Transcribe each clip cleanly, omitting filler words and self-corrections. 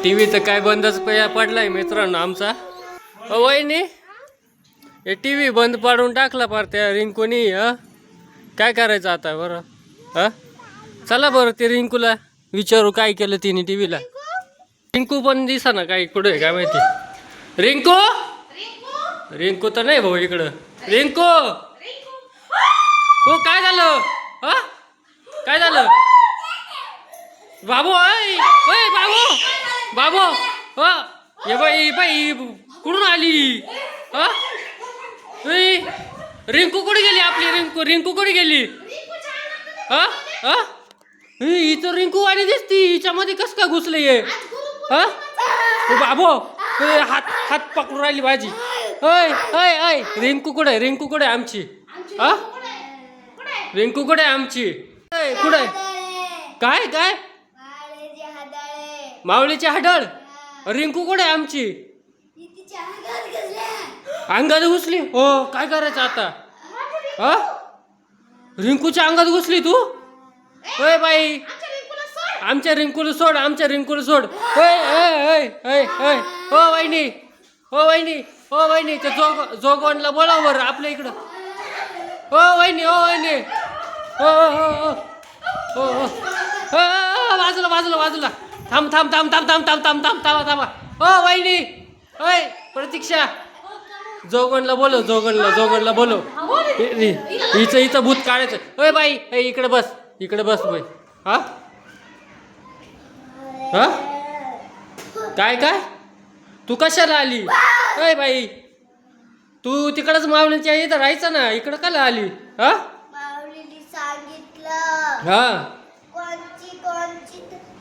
TV तर काय बंदच पडलाय मित्रांनो आमचा. वहिनी हे टीव्ही बंद पाडून टाकला पार त्या रिंकूनी. काय करायचं आता बरं? चला बरं ते रिंकूला विचारू काय केलं तिने टीव्हीला. रिंकू पण दिसा ना काय कुठे काय माहिती. रिंकू रिंकू तर नाही भाऊ इकडं. रिंकू हो काय झालं? काय झालं बाबू? बाबू बाबू हे बाई बाई कुठून आली? रिंकू कुठे गेली आपली? रिंकू रिंकू कुठे गेली? ही तर रिंकू वाली दिसती. हिच्यामध्ये कस का घुसले ये? बाबू हात हात पकडून राहिली माझी. रिंकू कुठे? रिंकू कुठे आमची? रिंकू कुठे आमची? कुठे? काय काय माऊलीची हाडळ? रिंकू कुठे आमची? अंगात घुसली. हो काय करायचं आता? रिंकूच्या अंगात घुसली तू? होय बाई आमच्या रिंकूला सोड. आमच्या रिंकूला सोड. हो वहिनी हो वहिनी हो वहिनी ते जोगवणला बोलाव बरं आपल्या इकडं. हो वहिनी हो वहिनी हो हो हो हो बाजूला बाजूला बाजूला. थांब थांब थांब थांब थांब थांब थांब थांब थांबा थांबा. हो वहिनी होय प्रतीक्षा जोगणला बोलव. जोगणला बोलव. हिचं भूत काढायचं. होय बाई इकडे बस. इकडे बस बाई. काय काय तू कशाला आली? होय बाई तू तिकडच मावळीच्या इथं राहायचं ना. इकडं काला आली? माऊलीने सांगितलं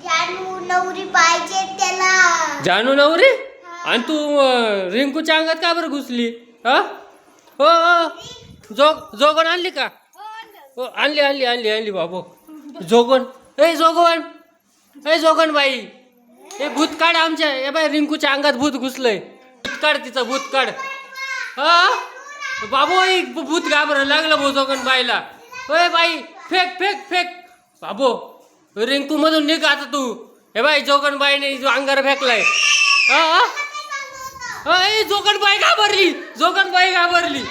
जानू नवरी पाहिजे त्याला. जानू नवरी? आणि तू रिंकूच्या अंगात का बरं घुसली? हो जोगण आणली का? हो आणली आणली आणली आणली बाबू. जोगण जोगण जोगण बाई हे भूत काढ आमच्या. हे बाई रिंकूच्या अंगात भूत घुसलंय. भूत काढ तिचं भूत काढ. बाबू भूत घाबरं लागलं भाऊ जोगण बाईला. होय बाई फेक फेक फेक. बाबू रिंकू मधून निघ आता तू. हे बाई जोगण बाईने अंगार फेकलाय. जोगण बाई घाबरली. जोगण बाई घाबरली.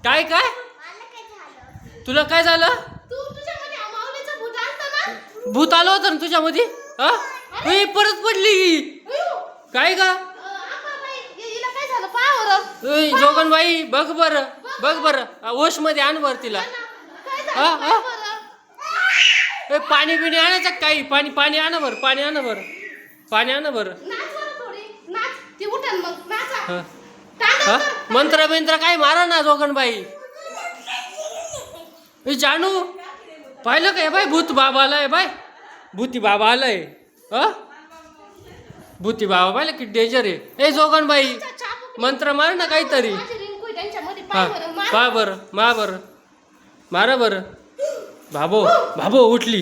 काय काय तुला काय झालं? भूत आलं होतं ना तुझ्यामध्ये? परत पडली काय का? जोगण बाई बघ बर बघ बर ओश मध्ये आण बर तिला. पाणी बिणी आणायचं काही? पाणी पाणी आणा बर. पाणी आणा बर. पाणी आणा बर. मंत्र बिंत्र काय मारा ना जोगण बाई. जानू पाहिलं का? बाई भूत बाबा आलाय. बाय भूती बाबा आलाय. भूती बाबा पाहिलं किती डेंजर आहे. जोगण बाई मंत्र मार ना काहीतरी. पा बर मा बर मारा बर. भाबो भाबो उठली.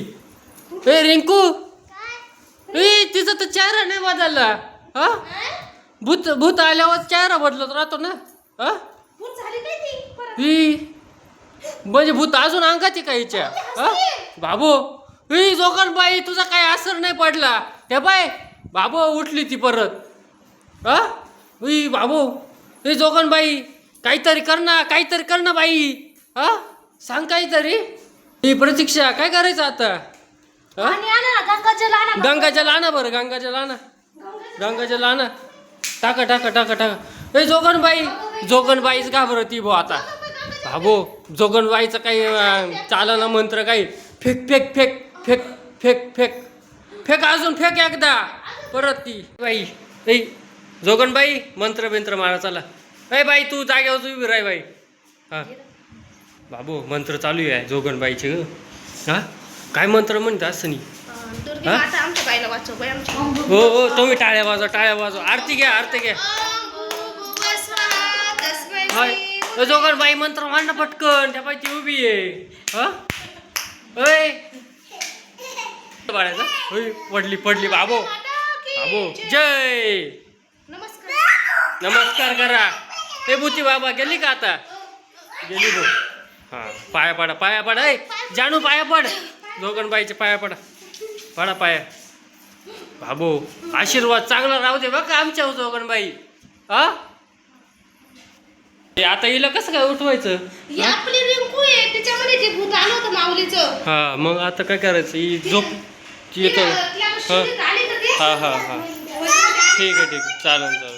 रिंकू तिचा तर चेहरा नाही बदलला. भूत भूत आल्यावर चेहरा बदलत राहतो ना. म्हणजे भूत अजून अंगाची का हिच्या? बाबू जोगण बाई तुझा काही असर नाही पडला. हे बाय बाबू उठली ती परत. बाबू जोगण बाई काहीतरी कर ना बाई. सांग काहीतरी. ही प्रतीक्षा काय करायचं आता? गंगाजल आणा बरं. गंगाजल आणा. गंगाजल आणा. टाका टाका टाका टाका. जोगण बाईच घाबरती भाऊ आता. बाबू जोगण बाईचं काही चालना मंत्र काही. Fake fake fake fake fake fake fake अजून फेक एकदा परत ती बाई. जोगण बाई मंत्र बिंत्र मारा चला. बाई तू जाग्यावर उभी राह बाई. बाबू मंत्र चालू आहे जोगण बाईचे. काय मंत्र म्हणतात सनी? हो हो तुम्ही टाळ्या वाजवा. आरती घ्या आरती घ्या. जोगण बाई मंत्र मांडणं पटकन. त्या बाई ती उभी आहे. पडली पडली. बाबू जय नमस्कार करा. भूती बाबा गेली का आता? गेली भाऊ. पाया पडा. जानू पाया पड. जोगण बाईचे पाया पडा पाया. बाबू आशीर्वाद चांगला राहू दे बघा आमच्या जोगणबाई. हा आता हिला कसं काय उठवायचं? ही आपली रिंकू आहे, तिच्यामध्ये जे भूत आलं होतं माऊलीचं. हा मग आता काय करायचं? ही झोप ती येतो. तिला हा शिडी झाली तर ते. हा हा हा ठीक आहे चालेल चालेल.